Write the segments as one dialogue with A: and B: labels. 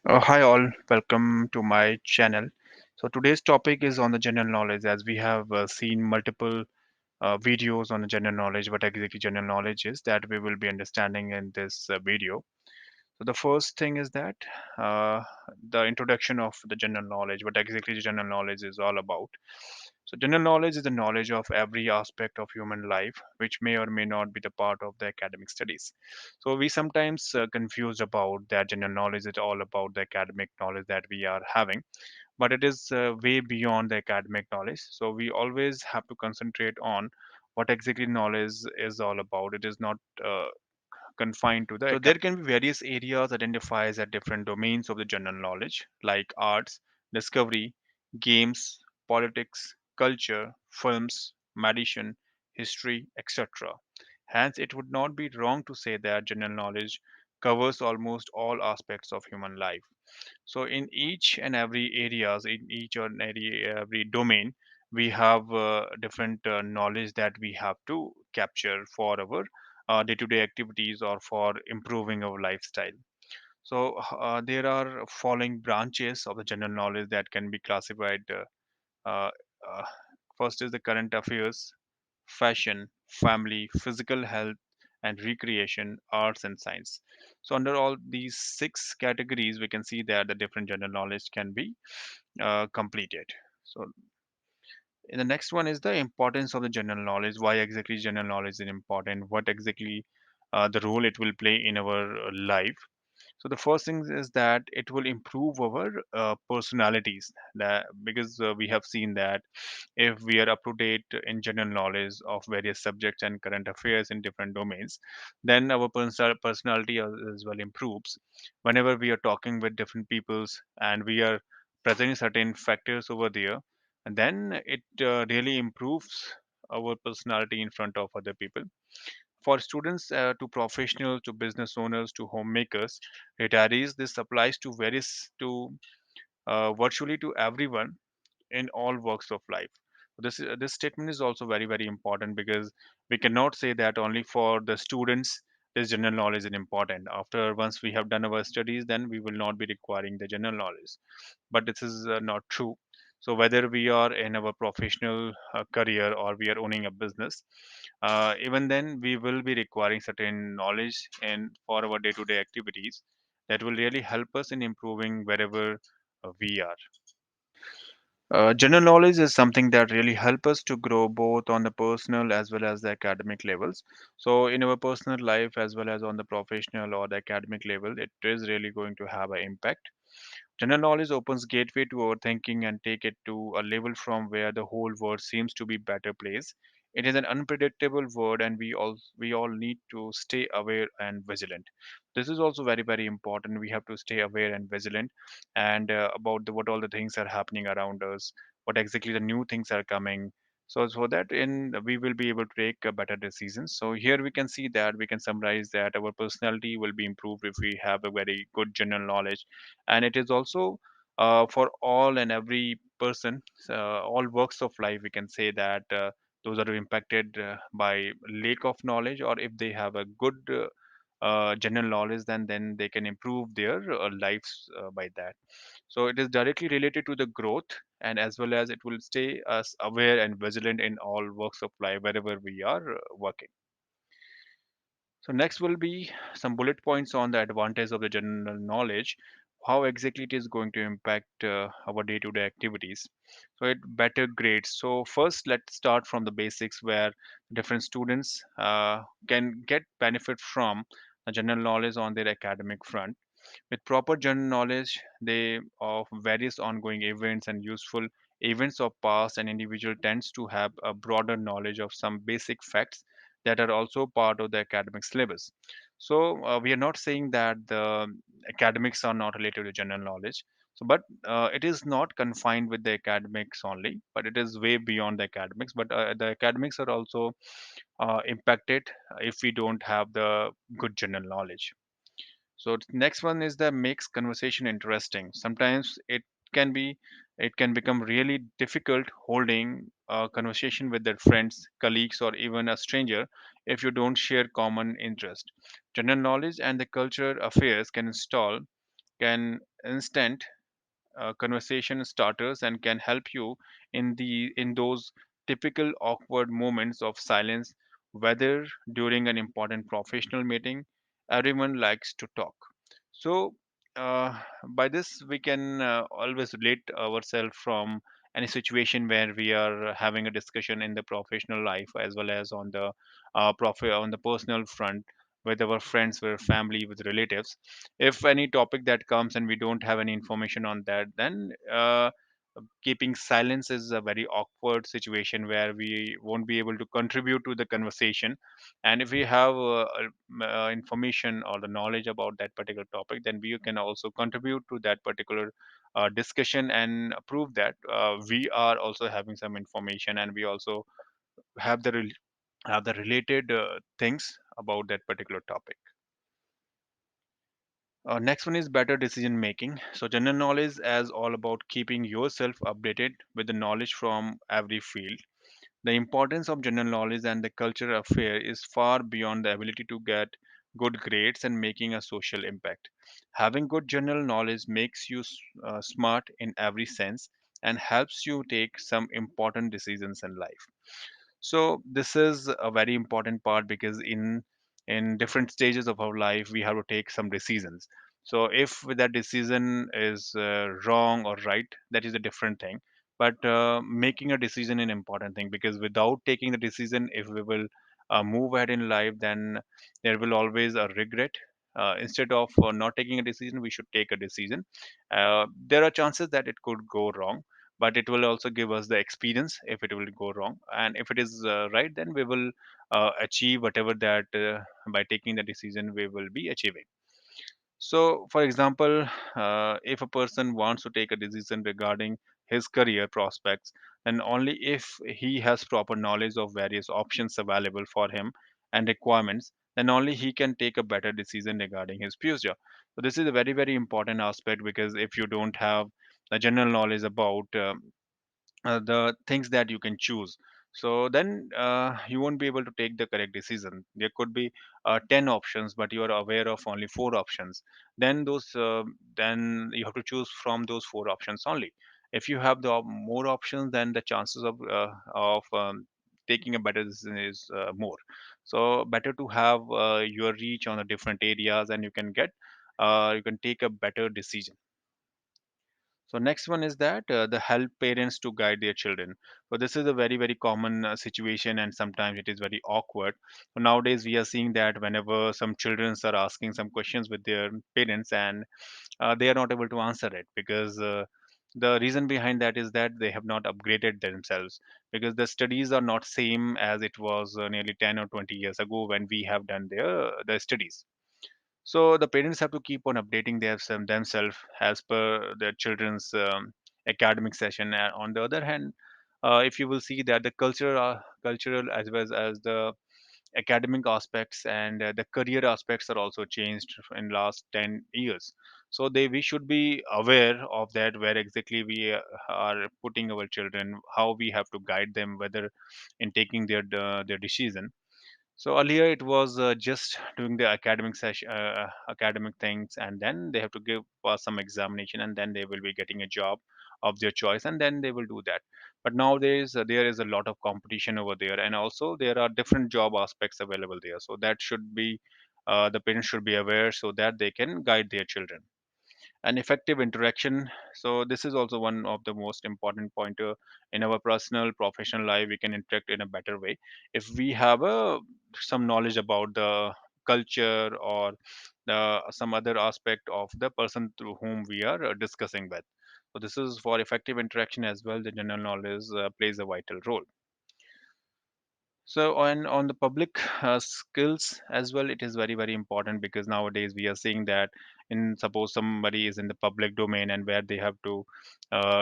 A: Hi all, welcome to my channel. So today's topic is on the general knowledge, as we have seen multiple videos on the general knowledge. What exactly general knowledge is, that we will be understanding in this video. So the first thing is that uh, the introduction of the general knowledge, what exactly general knowledge is all about. So general knowledge is the knowledge of every aspect of human life, which may or may not be the part of the academic studies. So we sometimes confused about that general knowledge is all about the academic knowledge that we are having, but it is way beyond the academic knowledge. So we always have to concentrate on what exactly knowledge is all about. It is not confined to the so there can be various areas identified as different domains of the general knowledge, like arts, discovery, games, politics, culture, films, medicine, history, etc. Hence, it would not be wrong to say that general knowledge covers almost all aspects of human life. So in each and every areas, in each and every domain, we have different knowledge that we have to capture for our day-to-day activities or for improving our lifestyle. So there are following branches of the general knowledge that can be classified. Uh, uh, First is the current affairs, fashion, family, physical health, and recreation, arts, and science. So, under all these six categories, we can see that the different general knowledge can be completed. So, in the next one is the importance of the general knowledge. Why exactly general knowledge is important? What exactly the role it will play in our life? So the first thing is that it will improve our personalities. That because we have seen that if we are up to date in general knowledge of various subjects and current affairs in different domains, then our personality as well improves. Whenever we are talking with different peoples and we are presenting certain factors over there, and then it really improves our personality in front of other people. For students, to professionals, to business owners, to homemakers, retirees, this applies to various to virtually to everyone in all walks of life. This statement is also very important, because we cannot say that only for the students this general knowledge is important. After once we have done our studies, then we will not be requiring the general knowledge. But this is not true. So whether we are in our professional career or we are owning a business, even then we will be requiring certain knowledge and for our day-to-day activities that will really help us in improving wherever we are. General knowledge is something that really help us to grow both on the personal as well as the academic levels. So in our personal life as well as on the professional or the academic level, it is really going to have an impact. General knowledge opens gateway to our thinking and take it to a level from where the whole world seems to be better place. It is an unpredictable world, and we all need to stay aware and vigilant. This is also very important. We have to stay aware and vigilant, and about what all the things are happening around us, what exactly the new things are coming. So that in we will be able to take better decisions. So here we can see that we can summarize that our personality will be improved if we have a very good general knowledge, and it is also for all and every person, all walks of life. We can say that those are impacted by lack of knowledge, or if they have a good general knowledge, then they can improve their lives by that. So it is directly related to the growth, and as well as it will stay us aware and vigilant in all works of life wherever we are working. So next will be some bullet points on the advantage of the general knowledge, how exactly it is going to impact our day-to-day activities. So it better grades. So first, let's start from the basics, where different students can get benefit from the general knowledge on their academic front. With proper general knowledge, they of various ongoing events and useful events of past, an individual tends to have a broader knowledge of some basic facts that are also part of the academic syllabus. So we are not saying that the academics are not related to general knowledge. So, but it is not confined with the academics only, but it is way beyond the academics. But the academics are also impacted if we don't have the good general knowledge. So next one is that makes conversation interesting. Sometimes can be it can become really difficult holding a conversation with their friends, colleagues, or even a stranger if you don't share common interest. General knowledge and the culture affairs can instant conversation starters and can help you in those typical awkward moments of silence, whether during an important professional meeting. Everyone likes to talk. So uh, by this we can always relate ourselves from any situation where we are having a discussion in the professional life as well as on the on the personal front, with our friends, with family, with relatives. If any topic that comes and we don't have any information on that, then keeping silence is a very awkward situation where we won't be able to contribute to the conversation. And if we have information or the knowledge about that particular topic, then we can also contribute to that particular discussion and prove that we are also having some information, and we also have have the related things about that particular topic. Next one is better decision making. So general knowledge is all about keeping yourself updated with the knowledge from every field. The importance of general knowledge and the culture affair is far beyond the ability to get good grades and making a social impact. Having good general knowledge makes you smart in every sense and helps you take some important decisions in life. So this is a very important part because in different stages of our life we have to take some decisions. So if that decision is wrong or right, that is a different thing. But making a decision is an important thing, because without taking the decision, if we will move ahead in life, then there will always a regret. Instead of not taking a decision, we should take a decision. There are chances that it could go wrong, but it will also give us the experience if it will go wrong. And if it is right, then we will achieve whatever that by taking the decision we will be achieving. So for example, if a person wants to take a decision regarding his career prospects, then only if he has proper knowledge of various options available for him and requirements, then only he can take a better decision regarding his future. So this is a very very important aspect, because if you don't have the general knowledge about the things that you can choose, so then you won't be able to take the correct decision. There could be 10 options, but you are aware of only 4 options. Then then you have to choose from those 4 options only. If you have the more options, then the chances of taking a better decision is more. So better to have your reach on the different areas, and you can take a better decision. So next one is that the help parents to guide their children. So this is a very very common situation, and sometimes it is very awkward. So nowadays we are seeing that whenever some children are asking some questions with their parents, and they are not able to answer it, because the reason behind that is that they have not upgraded themselves, because the studies are not same as it was nearly 10 or 20 years ago when we have done the studies. So the parents have to keep on updating themselves as per their children's academic session. And on the other hand, if you will see that the cultural as well as the academic aspects and the career aspects are also changed in last 10 years. So we should be aware of that, where exactly we are putting our children, how we have to guide them, whether in taking their decision. So earlier it was just doing the academic session, academic things, and then they have to give pass some examination, and then they will be getting a job of their choice, and then they will do that. But nowadays there is a lot of competition over there, and also there are different job aspects available there. So that should be the parents should be aware so that they can guide their children. And effective interaction, so this is also one of the most important pointer in our personal professional life. We can interact in a better way if we have some knowledge about the culture or some other aspect of the person through whom we are discussing with. So this is for effective interaction as well. The general knowledge plays a vital role. So on the public skills as well, it is very very important, because nowadays we are seeing that in suppose somebody is in the public domain and where they have to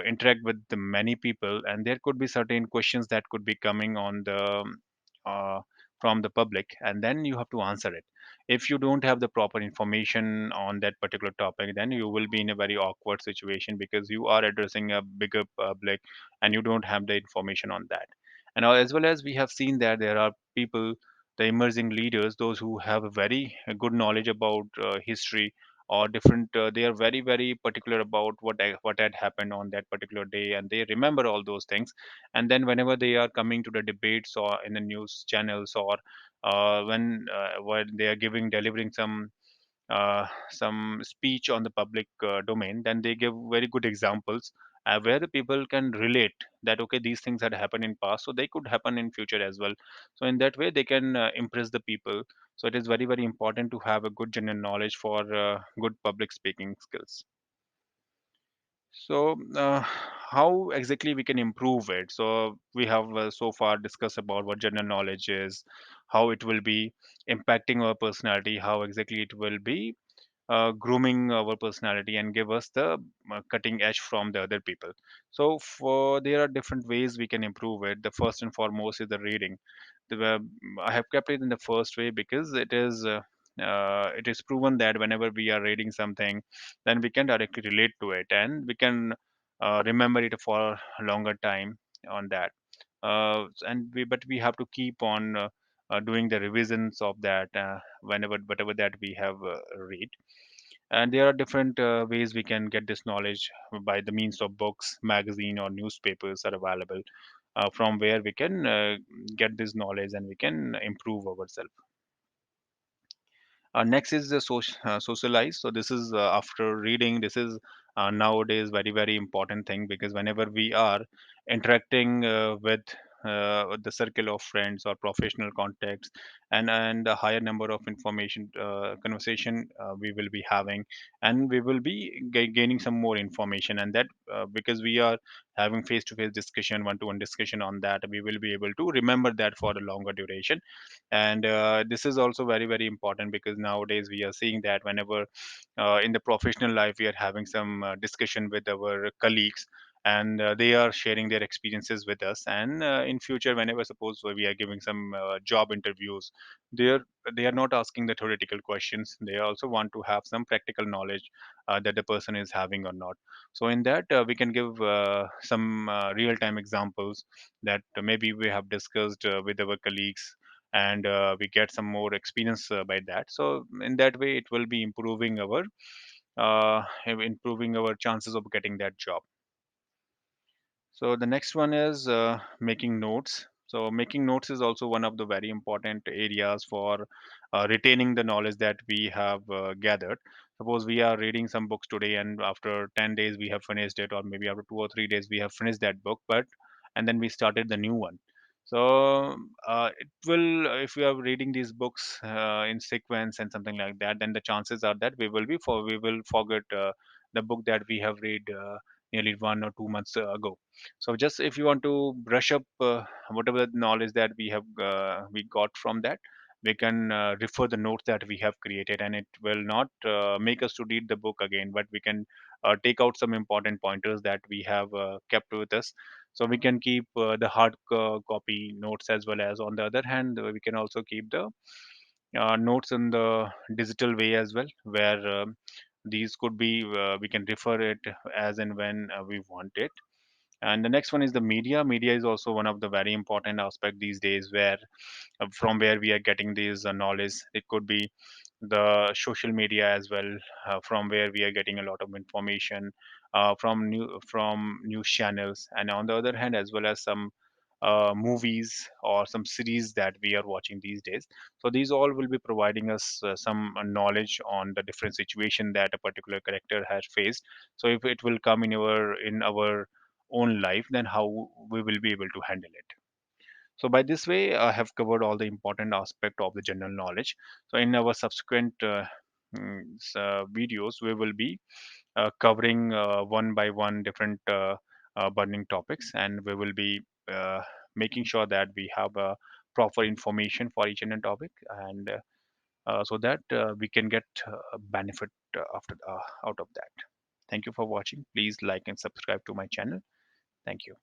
A: interact with the many people, and there could be certain questions that could be coming on the uh, from the public, and then you have to answer it. If you don't have the proper information on that particular topic, then you will be in a very awkward situation, because you are addressing a bigger public and you don't have the information on that. And as well as we have seen that there are people, the emerging leaders, those who have a very good knowledge about history or different. They are very very particular about what had happened on that particular day, and they remember all those things. And then whenever they are coming to the debates or in the news channels, or when they are delivering some speech on the public domain, then they give very good examples where the people can relate that okay, these things had happened in past, so they could happen in future as well. So in that way they can impress the people. So it is very very important to have a good general knowledge for good public speaking skills. So, how exactly we can improve it? So, we have so far discussed about what general knowledge is, how it will be impacting our personality, how exactly it will be grooming our personality and give us the cutting edge from the other people. So for there are different ways we can improve it. The first and foremost is the reading. I have kept it in the first way because it is proven that whenever we are reading something, then we can directly relate to it and we can remember it for a longer time on that. But we have to keep on doing the revisions of that whenever whatever that we have read. And there are different ways we can get this knowledge by the means of books, magazine, or newspapers are available, from where we can get this knowledge and we can improve ourselves. Next is the socialize. So this is after reading. This is nowadays very very important thing, because whenever we are interacting with the circle of friends or professional contacts, and a higher number of information conversation we will be having, and we will be gaining some more information, and that because we are having face to face discussion, one to one discussion on that, we will be able to remember that for a longer duration. And this is also very very important, because nowadays we are seeing that whenever in the professional life we are having some discussion with our colleagues, and they are sharing their experiences with us, and in future whenever suppose we are giving some job interviews, they are they are not asking the theoretical questions, they also want to have some practical knowledge that the person is having or not. So in that we can give some real time examples that maybe we have discussed with our colleagues, and we get some more experience by that. So in that way it will be improving our chances of getting that job. So the next one is making notes. So making notes is also one of the very important areas for retaining the knowledge that we have gathered. Suppose we are reading some books today, and after 10 days we have finished it, or maybe after 2 or 3 days we have finished that book, but and then we started the new one. So it will, if we are reading these books in sequence and something like that, then the chances are that we will forget the book that we have read nearly 1 or 2 months ago. So just if you want to brush up whatever knowledge that we got from that, we can refer the notes that we have created, and it will not make us to read the book again, but we can take out some important pointers that we have kept with us. So we can keep the hard copy notes, as well as on the other hand we can also keep the notes in the digital way as well, where these could be we can refer it as and when we want it. And the next one is the media. Media is also one of the very important aspect these days, where from where we are getting these knowledge. It could be the social media as well, from where we are getting a lot of information from news channels, and on the other hand as well as some movies or some series that we are watching these days. So these all will be providing us some knowledge on the different situation that a particular character has faced. So if it will come in our own life, then how we will be able to handle it. So by this way, I have covered all the important aspect of the general knowledge. So in our subsequent videos, we will be covering one by one different burning topics, and we will be making sure that we have proper information for each and every topic, and so that we can get benefit out of that. Thank you for watching. Please like and subscribe to my channel. Thank you.